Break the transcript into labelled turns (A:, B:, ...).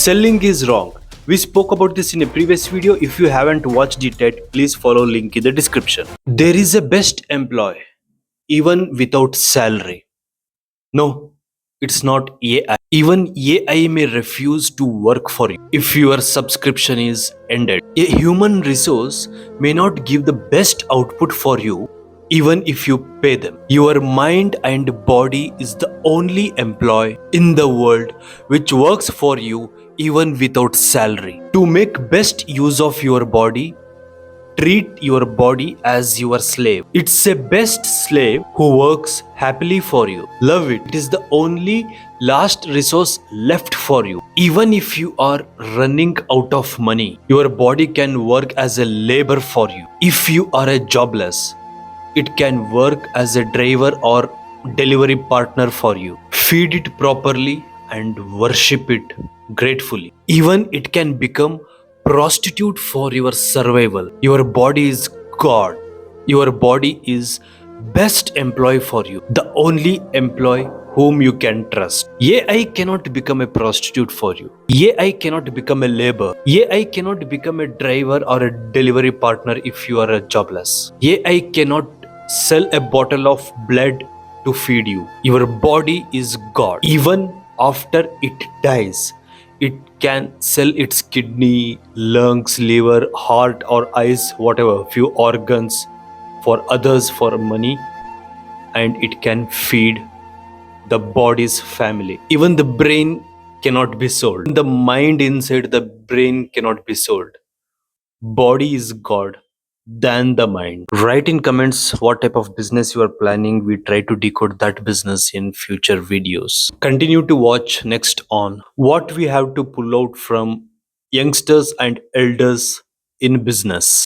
A: Selling is wrong. We spoke about this in a previous video. If you haven't watched it yet, please follow link in the description. There is a best employee even without salary. No, it's not AI. Even AI may refuse to work for you if your subscription is ended. A human resource may not give the best output for you even if you pay them. Your mind and body is the only employee in the world which works for you even without salary. To make best use of your body, treat your body as your slave. It's a best slave who works happily for you. Love it. It is the only last resource left for you. Even if you are running out of money, your body can work as a labor for you. If you are a jobless, it can work as a driver or delivery partner for you. Feed it properly and worship it gratefully. Even it can become prostitute for your survival. Your body is God. Your body is best employee for you. The only employee whom you can trust. AI cannot become a prostitute for you. AI cannot become a labor. AI cannot become a driver or a delivery partner if you are a jobless. AI cannot sell a bottle of blood to feed you. Your body is God. Even after it dies, it can sell its kidney, lungs, liver, heart, or eyes, whatever, few organs for others for money, and it can feed the body's family. Even the brain cannot be sold. The mind inside the brain cannot be sold. Body is God than the mind. Write in comments what type of business you are planning. We try to decode that business in future videos. Continue to watch next on what we have to pull out from youngsters and elders in business.